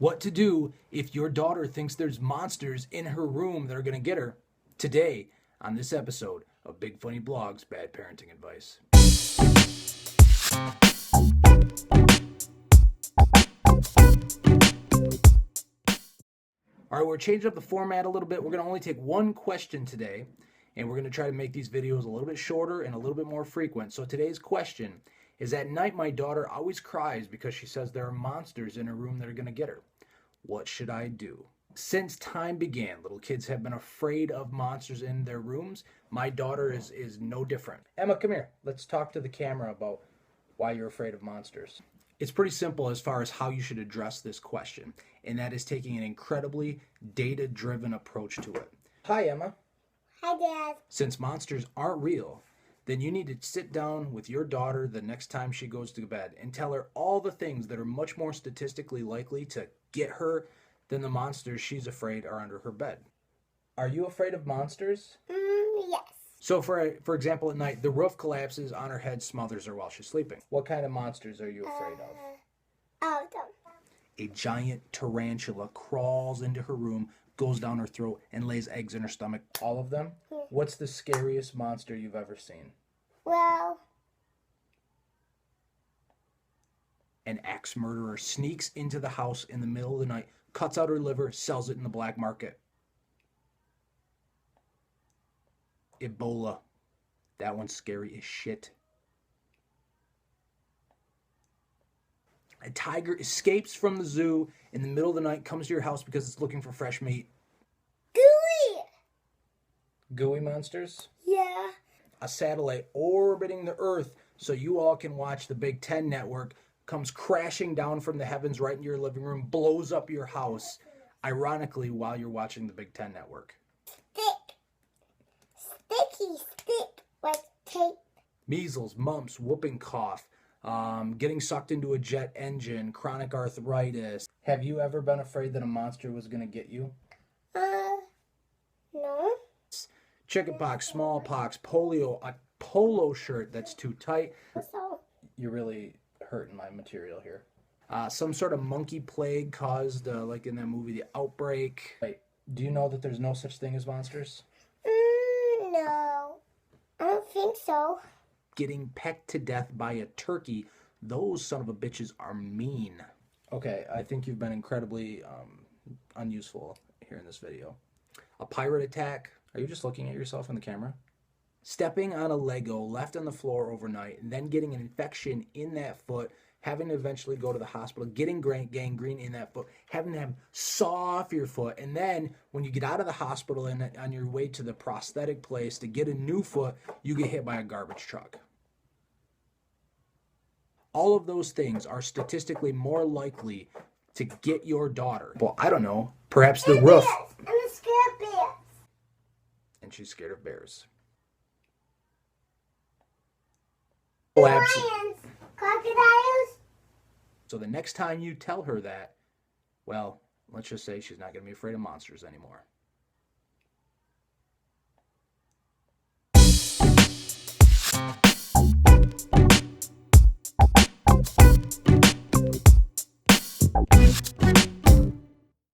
What to do if your daughter thinks there's monsters in her room that are going to get her. Today, on this episode of Big Funny Blog's Bad Parenting Advice. All right, we're changing up the format a little bit. We're going to only take one question today, and we're going to try to make these videos a little bit shorter and a little bit more frequent. So today's question is, at night my daughter always cries because she says there are monsters in her room that are going to get her. What should I do? Since time began, little kids have been afraid of monsters in their rooms. My daughter is no different. Emma, come here. Let's talk to the camera about why you're afraid of monsters. It's pretty simple as far as how you should address this question, and that is taking an incredibly data-driven approach to it. Hi, Emma. Hi, Dad. Since monsters aren't real, then you need to sit down with your daughter the next time she goes to bed and tell her all the things that are much more statistically likely to get her than the monsters she's afraid are under her bed. Are you afraid of monsters? Yes. So for example, at night, the roof collapses on her head, smothers her while she's sleeping. What kind of monsters are you afraid of? All of them. A giant tarantula crawls into her room, goes down her throat, and lays eggs in her stomach. All of them? Yeah. What's the scariest monster you've ever seen? Well, An axe murderer sneaks into the house in the middle of the night, cuts out her liver, sells it in the black market. Ebola. That one's scary as shit. A tiger escapes from the zoo in the middle of the night, comes to your house because it's looking for fresh meat. gooey. Gooey monsters? Yeah. A satellite orbiting the Earth so you all can watch the Big Ten network comes crashing down from the heavens right into your living room, blows up your house, ironically, while you're watching the Big Ten network. Stick. Sticky stick with tape. Measles, mumps, whooping cough, getting sucked into a jet engine, chronic arthritis. Have you ever been afraid that a monster was going to get you? No. Chickenpox, smallpox, polio, a polo shirt that's too tight. So, You're really hurting my material here. Some sort of monkey plague caused, like in that movie, The Outbreak. Wait, do you know that there's no such thing as monsters? no. I don't think so. Getting pecked to death by a turkey. Those son of a bitches are mean. Okay, I think you've been incredibly unuseful here in this video. A pirate attack. Are you just looking at yourself in the camera? Stepping on a Lego left on the floor overnight and then getting an infection in that foot, having to eventually go to the hospital, getting gangrene in that foot, having them saw off your foot, and then when you get out of the hospital and on your way to the prosthetic place to get a new foot, you get hit by a garbage truck. All of those things are statistically more likely to get your daughter. Well, I don't know, perhaps the roof. Bears. I'm scared of bears. And she's scared of bears. Lions. Crocodiles. So the next time you tell her that, well, let's just say she's not going to be afraid of monsters anymore.